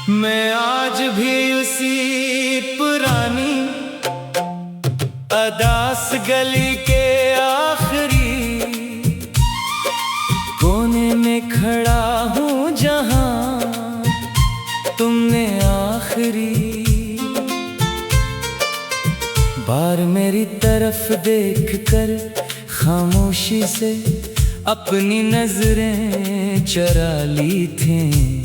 मैं आज भी उसी पुरानी अदास गली के आखिरी कोने में खड़ा हूँ जहाँ तुमने आखिरी बार मेरी तरफ देखकर खामोशी से अपनी नजरें चुरा ली थीं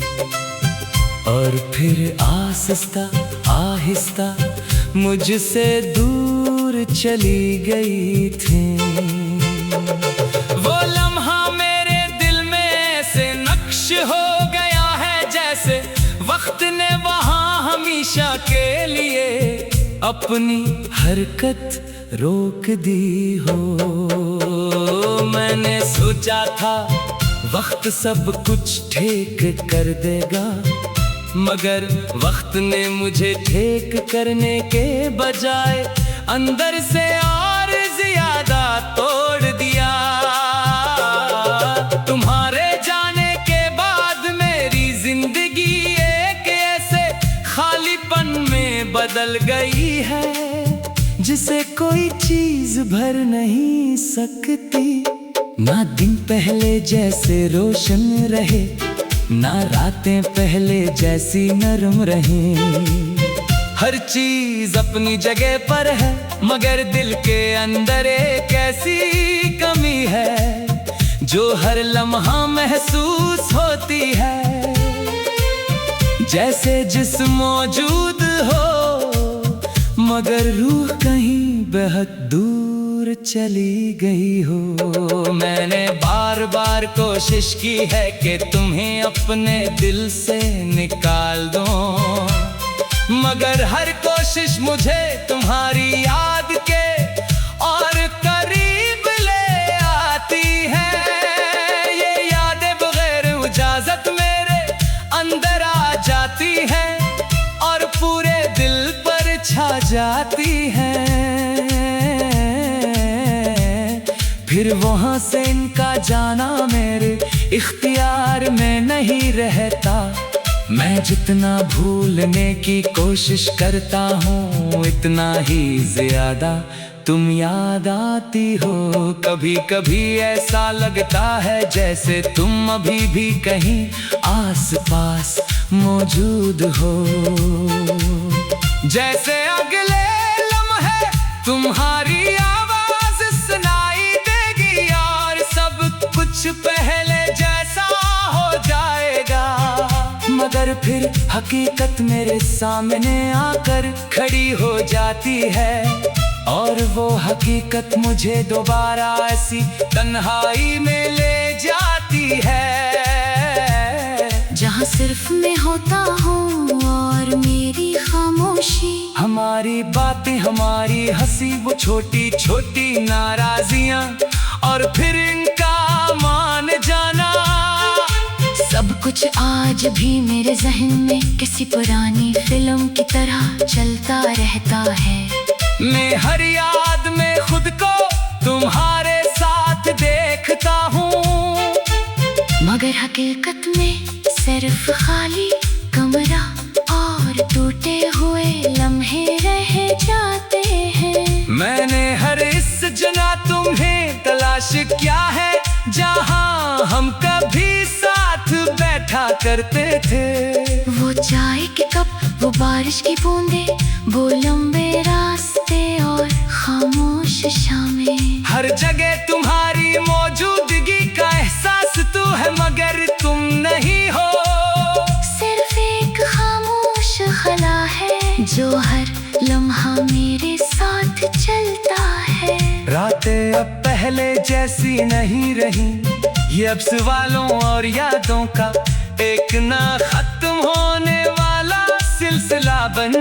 और फिर आहिस्ता आहिस्ता मुझसे दूर चली गई थी। वो लम्हा मेरे दिल में से नक्श हो गया है, जैसे वक्त ने वहाँ हमेशा के लिए अपनी हरकत रोक दी हो। मैंने सोचा था वक्त सब कुछ ठीक कर देगा, मगर वक्त ने मुझे ठीक करने के बजाय अंदर से और ज्यादा तोड़ दिया। तुम्हारे जाने के बाद मेरी जिंदगी एक ऐसे खालीपन में बदल गई है जिसे कोई चीज भर नहीं सकती। ना दिन पहले जैसे रोशन रहे, ना रातें पहले जैसी नरम रही। हर चीज अपनी जगह पर है, मगर दिल के अंदर एक ऐसी कमी है जो हर लम्हा महसूस होती है। जैसे जिस्म मौजूद हो मगर रूह कहीं बेहद दूर चली गई हो। मैंने बार बार कोशिश की है कि तुम्हें अपने दिल से निकाल दूं, मगर हर कोशिश मुझे तुम्हारी याद के और करीब ले आती है। ये यादें बगैर इजाजत मेरे अंदर आ जाती हैं और पूरे दिल पर छा जाती हैं। फिर वहाँ से इनका जाना मेरे इख्तियार में नहीं रहता। मैं जितना भूलने की कोशिश करता हूँ इतना ही ज्यादा तुम याद आती हो। कभी कभी ऐसा लगता है जैसे तुम अभी भी कहीं आस पास मौजूद हो। जैसे अगले लम्हे तुम्हारी आवाज सुनाई देगी और सब कुछ पहले जैसा हो जाएगा, मगर फिर हकीकत मेरे सामने आकर खड़ी हो जाती है और वो हकीकत मुझे दोबारा ऐसी तन्हाई में ले जाती है जहाँ सिर्फ मैं होता हूँ और मेरी खामोशी। हमारी बातें, हमारी हंसी, वो छोटी छोटी नाराजियाँ और फिर इनका मान जाना। सब कुछ आज भी मेरे जहन में किसी पुरानी फिल्म की तरह चलता रहता है। मैं हर याद में खुद को तुम्हारे साथ देखता हूँ, मगर हकीकत में सिर्फ खाली कमरा और टूटे हुए लम्हे रह जाते हैं। मैंने हर इस जगह तुम्हें तलाश किया है जहाँ हम कभी साथ बैठा करते थे। वो चाय के कप, वो बारिश की बूंदे, वो लंबे रास्ते और खामोश शामें। हर जगह तुम्हारी मौजूदगी का एहसास तो है मगर तुम नहीं हो। सिर्फ एक खामोश खला है जो हर लम्हा मेरे साथ चलता है। रातें अब पहले जैसी नहीं रही, ये अब सवालों और यादों का एक ना खत्म होने वाला सिलसिला बन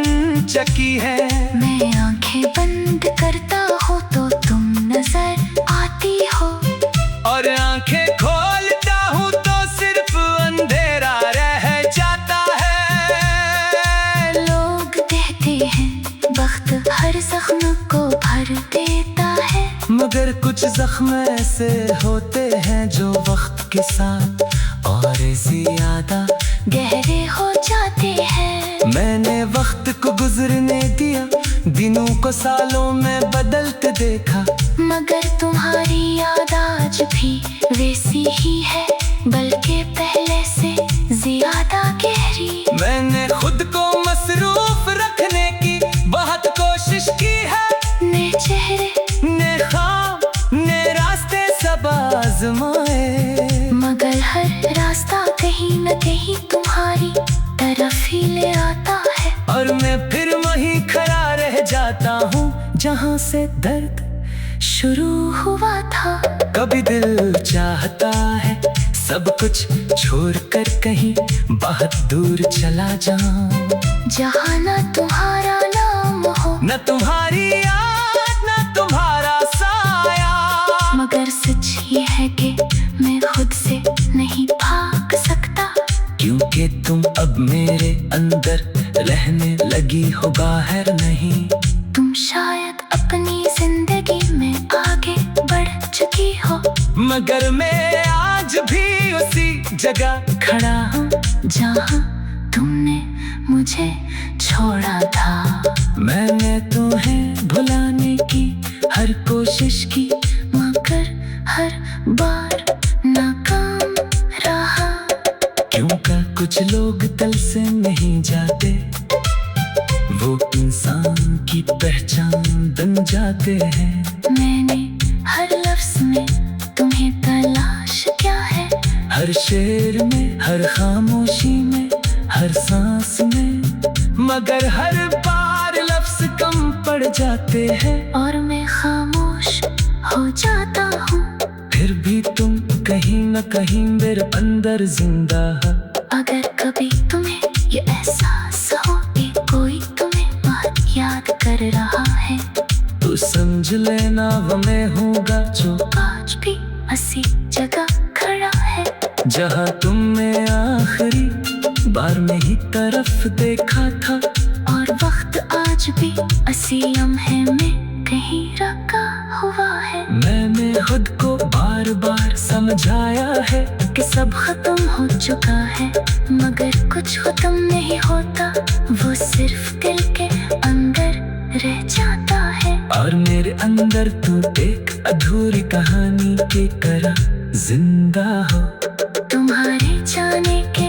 चुकी है। मैं आंखें बंद करता हूँ तो तुम नजर आती हो, और आंखें खोलता हूँ तो सिर्फ अंधेरा रह जाता है। लोग कहते हैं वक्त हर जख्म को भर देता है, मगर कुछ जख्म ऐसे होते हैं जो वक्त के साथ और ज्यादा गहरे हो जाते हैं। मैंने वक्त को गुजरने दिया, दिनों को सालों में बदलते देखा, मगर तुम्हारी याद आज भी वैसी ही है, बल्कि पहले से ज्यादा गहरी। मैंने खुद को मसरूफ रखने की बहुत कोशिश की है, नए चेहरे ने ख्वाब ने रास्ते सब आजमाए, मगर हर रास्ता कहीं न कहीं तुम्हारी तरफ ही ले आता है। और मैं फिर वहीं खड़ा रह जाता हूँ जहाँ से दर्द शुरू हुआ था। कभी दिल चाहता है सब कुछ छोड़कर कहीं बहुत दूर चला जाऊं, जहाँ न तुम्हारा नाम हो, न तुम्हारी याद न तुम्हारा साया। मगर सच ये है कि मैं खुद से नहीं भाग सकता, क्योंकि तुम अब मेरे अंदर रहने लगी हो, बाहर नहीं। तुम शायद अपनी जिंदगी में आगे बढ़ चुकी हो, मगर मैं आज भी उसी जगह खड़ा हूँ जहाँ तुमने मुझे छोड़ा था। मैंने तुम्हें भुलाने की हर कोशिश की, मगर हर बार नाकाम रहा। क्योंकि कुछ लोग दिल से नहीं जाते, वो इंसान की पहचान बन जाते हैं। मैंने हर लफ्ज में तुम्हें तलाश क्या है, हर शेर में, हर खामोशी में, हर सांस में, मगर हर बार लफ्ज कम पड़ जाते हैं और मैं खामोश हो जाता हूँ। फिर भी तुम कहीं न कहीं मेरे अंदर जिंदा है। अगर कभी तुम्हें ये एहसास हो कि कोई तुम्हें बहुत याद कर रहा है, तो समझ लेना वो मैं हूँगा जो आज भी उसी जगह खड़ा है, जहाँ तुमने आखिरी बार मेरी तरफ देखा था। और वक्त आज भी उसी लम्हे में कहीं रखा हुआ है। मैंने खुद को बार बार समझाया है कि सब खत्म हो चुका है, मगर कुछ खत्म नहीं होता, वो सिर्फ दिल के अंदर रह जाता है। और मेरे अंदर तू एक अधूरी कहानी की तरह जिंदा हो। तुम्हारे जाने के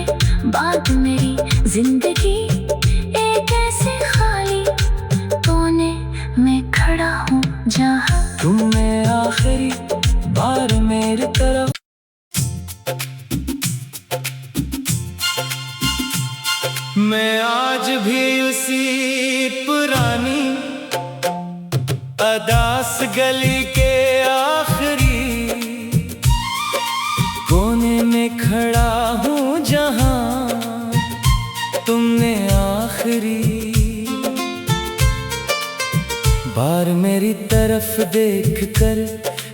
बाद मेरी जिंदगी एक ऐसे खाली कोने में खड़ा हूँ, जहाँ तुमने आखिरी बार मेरी तरफ मैं आज भी उसी पुरानी अदास गली के आखिरी कोने में खड़ा हूँ, जहाँ तुमने आखिरी बार मेरी तरफ देखकर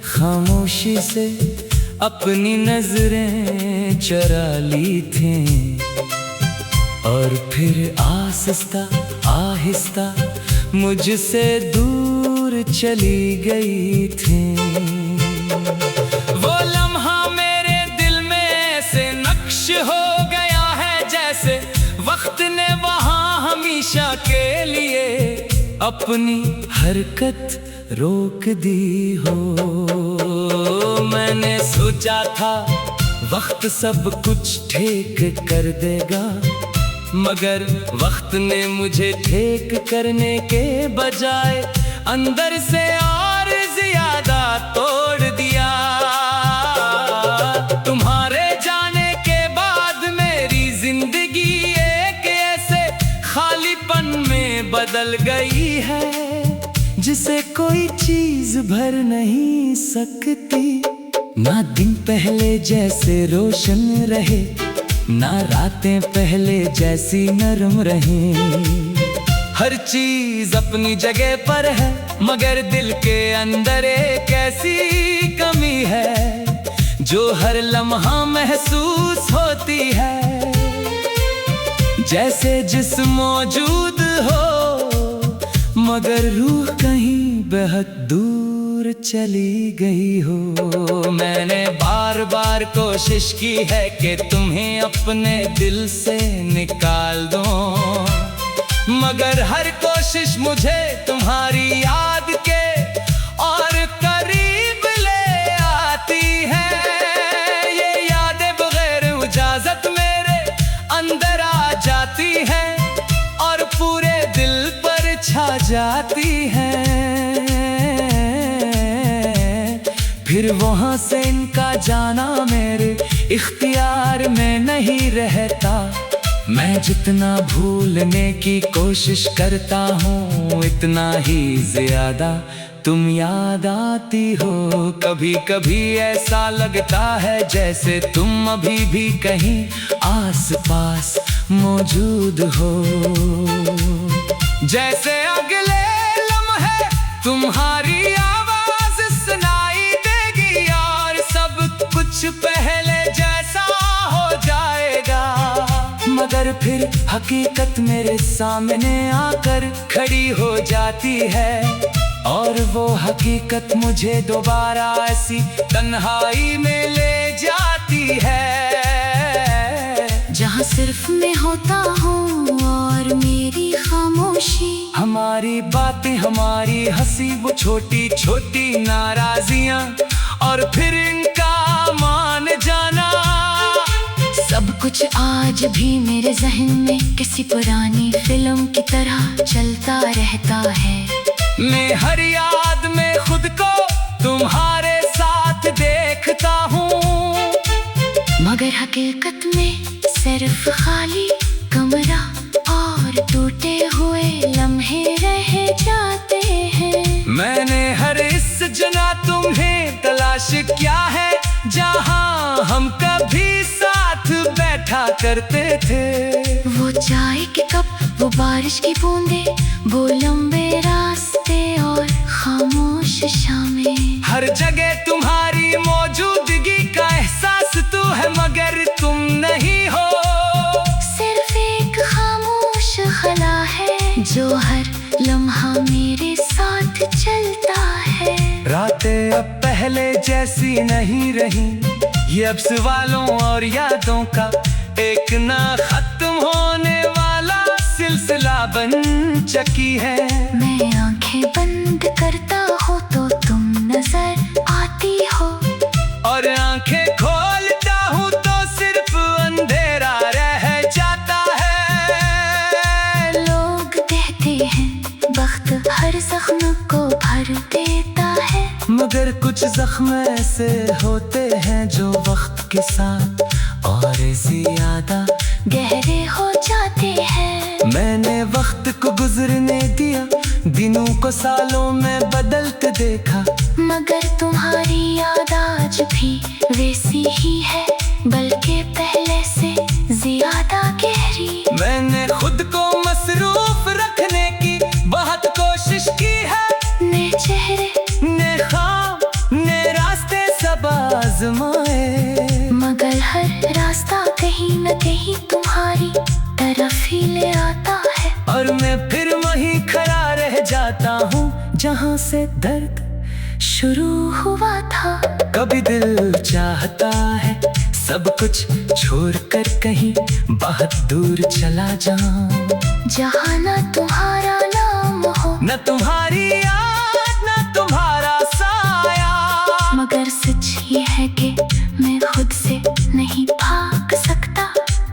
खामोशी से अपनी नजरें चुरा ली थी, और फिर आहिस्ता आहिस्ता मुझसे दूर चली गई थी। वो लम्हा मेरे दिल में से नक्श हो गया है, जैसे वक्त ने वहाँ हमेशा के लिए अपनी हरकत रोक दी हो। मैंने सोचा था वक्त सब कुछ ठीक कर देगा, मगर वक्त ने मुझे ठीक करने के बजाय अंदर से और ज्यादा तोड़ दिया। तुम्हारे जाने के बाद मेरी जिंदगी एक ऐसे खालीपन में बदल गई है, जिसे कोई चीज भर नहीं सकती। ना दिन पहले जैसे रोशन रहे, ना रातें पहले जैसी नरम रही। हर चीज अपनी जगह पर है, मगर दिल के अंदर एक ऐसी कमी है जो हर लम्हा महसूस होती है। जैसे जिस्म मौजूद हो, मगर रूह कहीं बहुत दूर चली गई हो। मैंने बार बार कोशिश की है कि तुम्हें अपने दिल से निकाल दूं, मगर हर कोशिश मुझे तुम्हारी याद के और करीब ले आती है। ये यादें बगैर इजाजत मेरे अंदर आ जाती हैं और पूरे दिल पर छा जाती हैं। फिर वहां से इनका जाना मेरे इख्तियार में नहीं रहता। मैं जितना भूलने की कोशिश करता हूँ इतना ही ज्यादा तुम याद आती हो। कभी कभी ऐसा लगता है जैसे तुम अभी भी कहीं आस पास मौजूद हो, जैसे अगले लम्हे तुम्हारी आवाज सुनाई देगी और सब कुछ पहले जैसा हो जाएगा। मगर फिर हकीकत मेरे सामने आकर खड़ी हो जाती है और वो हकीकत मुझे दोबारा ऐसी तन्हाई में ले जाती है, जहाँ सिर्फ मैं होता हूँ और मेरी खामोशी। हमारी बातें, हमारी हंसी, वो छोटी छोटी नाराजियाँ और फिर इनका मान जाना। सब कुछ आज भी मेरे जहन में किसी पुरानी फिल्म की तरह चलता रहता है। मैं हर याद में खुद को तुम्हारे साथ देखता हूँ, मगर हकीकत में सिर्फ खाली कमरा और टूटे हुए लम्हे रह जाते हैं। मैंने हर इस जना तुम्हें तलाश किया है जहाँ हम कभी साथ बैठा करते थे। वो चाय के कप, वो बारिश की बूंदे, वो लंबे रास्ते और खामोश शामें। हर जगह तुम्हारी मौजूदगी का एहसास तू है मगर तुम नहीं हो। सिर्फ एक खामोश खला है जो हर लम्हा मेरे साथ चलता है। रातें अब पहले जैसी नहीं रही, ये अब सवालों और यादों का एक ना खत्म होने वाला सिलसिला बन चुकी है। मैं आंखें बंद करता हूँ तो तुम नजर आती हो, और आंखें खोलता हूँ तो सिर्फ अंधेरा रह जाता है। लोग कहते हैं वक्त हर जख्म को भर देता है, मगर कुछ जख्म ऐसे होते हैं जो वक्त के साथ और ज्यादा गहरे हो जाते हैं। मैंने वक्त को गुजरने दिया, दिनों को सालों में बदलते देखा, मगर तुम्हारी याद आज भी वैसी ही है, बल्कि पहले से ज्यादा गहरी। मैंने खुद को मसरूफ रखने की बहुत कोशिश की है, ने चेहरे, ने ख्वाब, ने रास्ते सब आजमाए, मगर हर रास्ता कहीं न कहीं तुम्हारी तरफ ही ले आता है। और मैं फिर वहीं खड़ा रह जाता हूँ जहाँ से दर्द शुरू हुआ था। कभी दिल चाहता है सब कुछ छोड़कर कहीं बहुत दूर चला जाऊं, जहाँ न तुम्हारा नाम हो, न तुम्हारी याद, न तुम्हारा साया। मगर सच ये है कि मैं खुद से नहीं भाग सकता,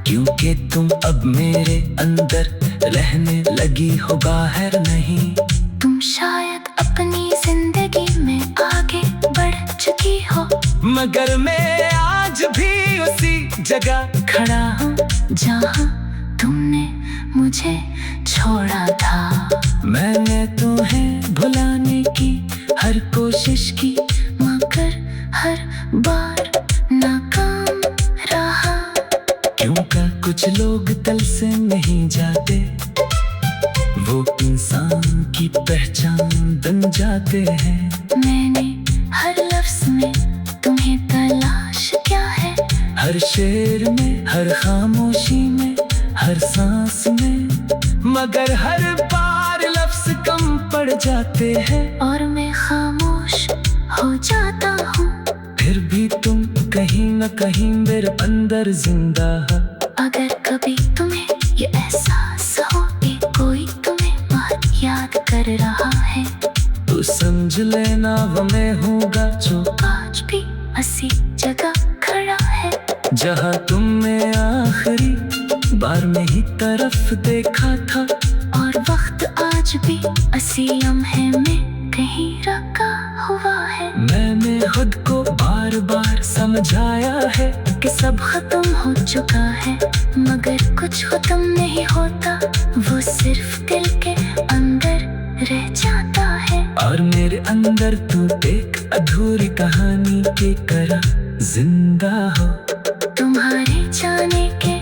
क्योंकि तुम अब मेरे अंदर रहने लगी हो, बाहर नहीं। तुम शायद अपनी जिंदगी में आगे बढ़ चुकी हो, मगर मैं आज भी उसी जगह खड़ा हूँ जहाँ तुमने मुझे छोड़ा था। मैंने तुम्हें भुलाने की हर कोशिश की, मगर हर बार नाकाम रहा। क्योंकि कुछ लोग दिल से नहीं जाते, वो इंसान की पहचान बन जाते हैं। मैंने हर लफ्ज में तुम्हें तलाश किया है, हर शेर में, हर खामोशी में, हर सांस में, मगर हर बार लफ्ज कम पड़ जाते हैं। और मैं खामोश हो जाता हूँ। फिर भी तुम कहीं न कहीं मेरे अंदर जिंदा है। अगर कभी तुम्हें ये एहसास हो कि कोई तुम्हें बहुत याद कर रहा है, तो समझ लेना वो मैं हूँगा जो आज भी उसी जगह खड़ा है जहाँ तुमने आखिरी बार मेरी तरफ देखा था। और वक्त आज भी उसी लम्हे में कहीं रखा हुआ है। मैंने खुद को बार बार समझाया है कि सब खत्म हो चुका है, मगर कुछ खत्म नहीं होता, वो सिर्फ दिल के अंदर रह जाता है। और मेरे अंदर तू एक अधूरी कहानी की तरह जिंदा हो। तुम्हारे जाने के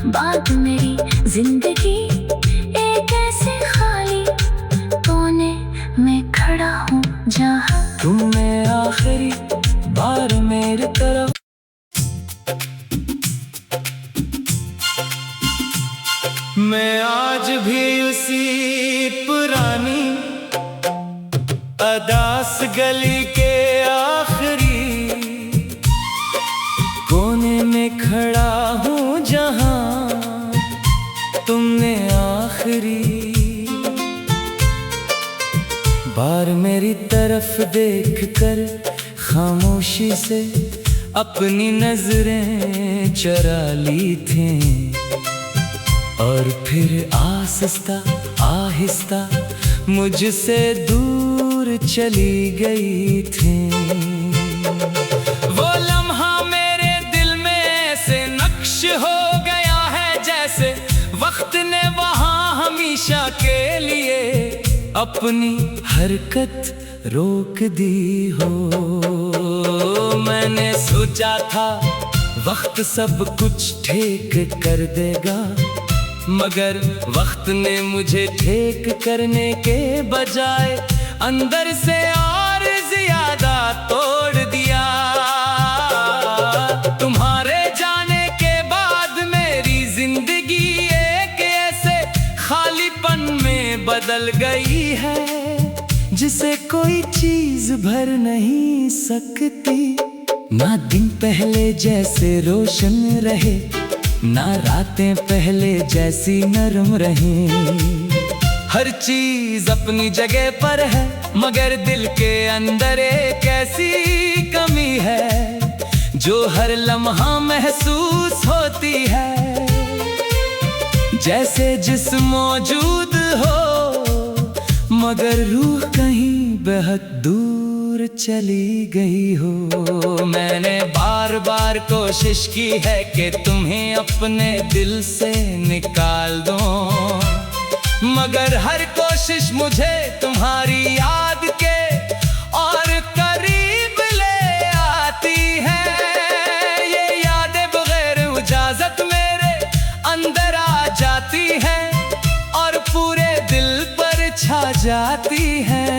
बाद मेरी जिंदगी एक ऐसे खाली कोने में खड़ा हूँ जहाँ तुमने आखिरी बार मेरी तरफ। मैं आज भी उसी पुरानी अदास गली के आखिरी कोने में खड़ा हूँ जहाँ तुमने आखिरी बार मेरी तरफ देखकर खामोशी से अपनी नजरें चुरा ली थी। और फिर आहिस्ता आहिस्ता मुझसे दूर चली गई थी। वो लम्हा मेरे दिल में ऐसे नक्श हो गया है, जैसे वक्त ने वहाँ हमेशा के लिए अपनी हरकत रोक दी हो। मैंने सोचा था वक्त सब कुछ ठीक कर देगा, मगर वक्त ने मुझे ठीक करने के बजाय अंदर से और ज्यादा तोड़ दिया। तुम्हारे जाने के बाद मेरी जिंदगी एक ऐसे खालीपन में बदल गई है, जिसे कोई चीज भर नहीं सकती। ना दिन पहले जैसे रोशन रहे, ना रातें पहले जैसी नरम रही। हर चीज अपनी जगह पर है, मगर दिल के अंदर एक ऐसी कमी है जो हर लम्हा महसूस होती है। जैसे जिस्म मौजूद हो, मगर रूह कहीं बहुत दूर चली गई हो। मैंने बार बार कोशिश की है कि तुम्हें अपने दिल से निकाल दूं, मगर हर कोशिश मुझे तुम्हारी याद के और करीब ले आती है। ये यादें बगैर इजाजत मेरे अंदर आ जाती हैं और पूरे दिल पर छा जाती हैं।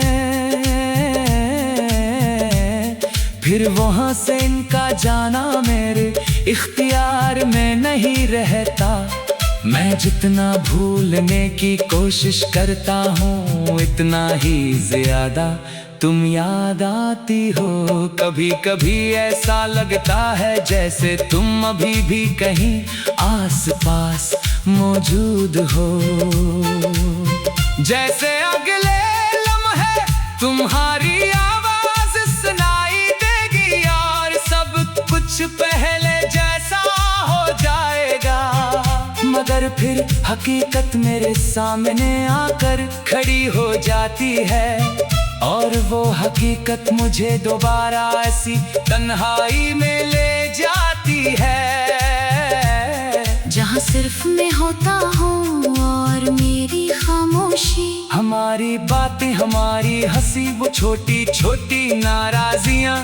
फिर वहाँ से इनका जाना मेरे इख्तियार में नहीं रहता। मैं जितना भूलने की कोशिश करता हूँ, इतना ही ज्यादा तुम याद आती हो। कभी कभी ऐसा लगता है जैसे तुम अभी भी कहीं आसपास मौजूद हो। जैसे अगले लम्हे तुम्हारी आवाज सुनाई देगी और सब कुछ पहले जैसा हो जाएगा, मगर फिर हकीकत मेरे सामने आकर खड़ी हो जाती है। और वो हकीकत मुझे दोबारा ऐसी तन्हाई में ले जाती है, जहाँ सिर्फ मैं होता हूँ और मेरी खामोशी। हमारी बातें, हमारी हंसी, वो छोटी छोटी नाराजियाँ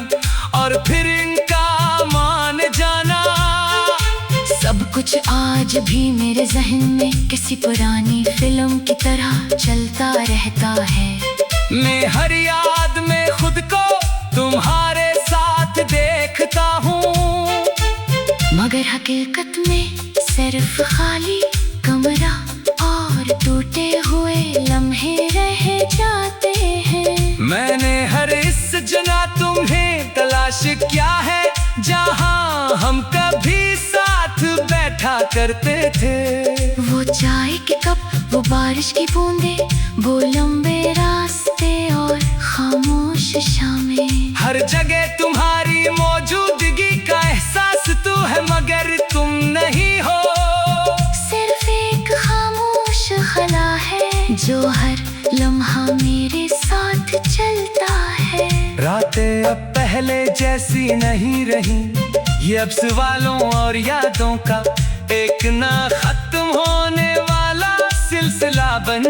और फिर इनका मान जाना। सब कुछ आज भी मेरे जहन में किसी पुरानी फिल्म की तरह चलता रहता है। मैं हर याद में खुद को तुम्हारे साथ देखता हूँ, मगर हकीकत में सिर्फ खाली कमरा और टूटे हुए लम्हे रह जाते हैं। मैंने हर इस जना तुम्हें काश क्या है जहां हम कभी साथ बैठा करते थे। वो चाय के कप, वो बारिश की बूंदे, वो लंबे रास्ते और खामोश शामें। हर जगह तुम्हारी मौजूदगी का एहसास तू है मगर तुम नहीं हो। सिर्फ एक खामोश खला है जो हर लम्हा मेरे साथ चलता है। रातें अब पहले जैसी नहीं रही, ये अब सवालों और यादों का एक ना खत्म होने वाला सिलसिला बन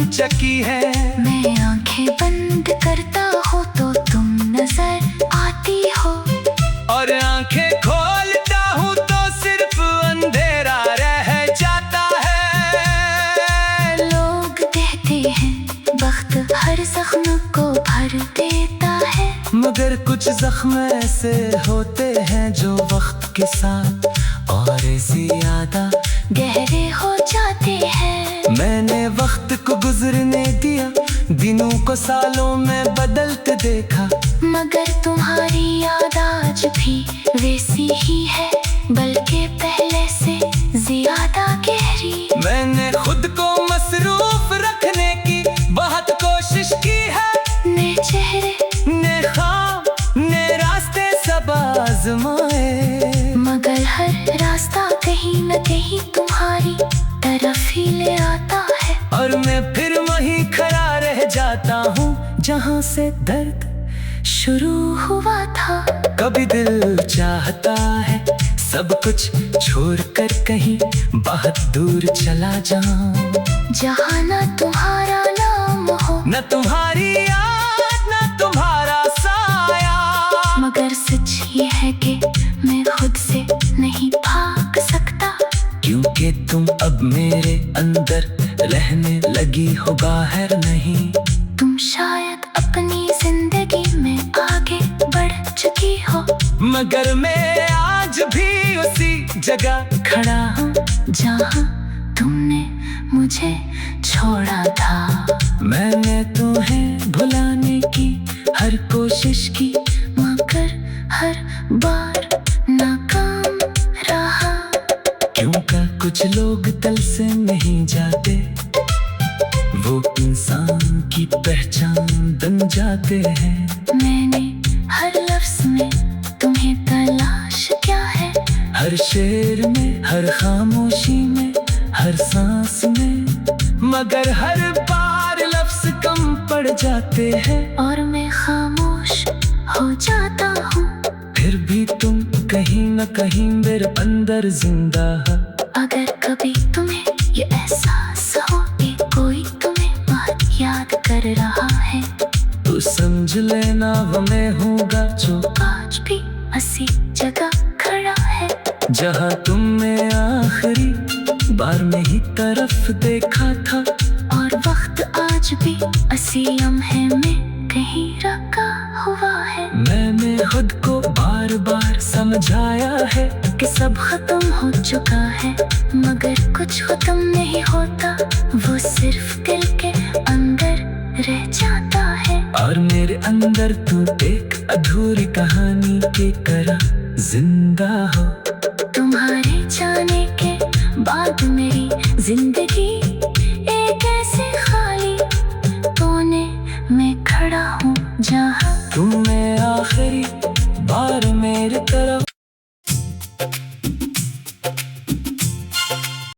चुकी है। मैं आंखें बंद करता हूँ तो तुम नजर आती हो, और आंखें खोलता हूँ तो सिर्फ अंधेरा रह जाता है। लोग कहते हैं वक्त हर जख्म को भर देता है, मगर कुछ जख्म ऐसे होते हैं जो वक्त के साथ और ज्यादा गहरे हो जाते हैं। मैंने वक्त को गुजरने दिया, दिनों को सालों में बदलते देखा, मगर तुम्हारी याद आज भी वैसी ही है, बल्कि पहले से ज्यादा गहरी। मैंने खुद को मसरूफ रखने की बहुत कोशिश की है, नए चेहरे, ने ख्वाब, ने रास्ते सब आजमाए, मगर हर रास्ता कहीं न कहीं तुम्हारी तरफ ही ले आता है। और मैं फिर वहीं खड़ा रह जाता हूँ जहाँ से दर्द शुरू हुआ था। कभी दिल चाहता है सब कुछ छोड़कर कहीं बहुत दूर चला जाऊं, जहाँ न तुम्हारा नाम हो, न तुम्हारी याद, न तुम्हारा साया। मगर सच ये है कि मैं खुद से नहीं भाग सकता, क्योंकि तुम अब मेरे अंदर रहने लगी हो, बाहर नहीं। तुम शायद अपनी जिंदगी में आगे बढ़ चुकी हो, मगर मैं आज भी उसी जगह खड़ा हूँ जहाँ तुमने मुझे छोड़ा था। मैंने तुम्हें भुलाने की हर कोशिश की, मगर हर बार नाकाम रहा। क्योंकि कुछ लोग दिल से नहीं जाते, वो इंसान की पहचान बन जाते हैं। मैंने हर लफ्ज में तुम्हें तलाश क्या है, हर शेर में, हर खामोशी में, हर सांस में, मगर हर बार लफ्ज कम पड़ जाते हैं, और मैं खामोश हो जाता हूँ। फिर भी तुम कहीं न कहीं मेरे अंदर जिंदा है। अगर कभी तुम्हें ये एहसास हो कि कोई तुम्हें बहुत याद कर रहा है, तो समझ लेना वो मैं हूँगा जो आज भी उसी जगह खड़ा है, जहाँ तुमने आखिरी बार मेरी तरफ देखा था। और वक्त आज भी उसी लम्हे में कहीं रखा हुआ है। मैंने खुद को बार बार समझाया है कि सब खत्म हो चुका है, मगर कुछ खत्म नहीं होता, वो सिर्फ दिल के अंदर रह जाता है। और मेरे अंदर तू एक अधूरी कहानी की तरह जिंदा हो। तुम्हारे जाने के बाद मेरी जिंदगी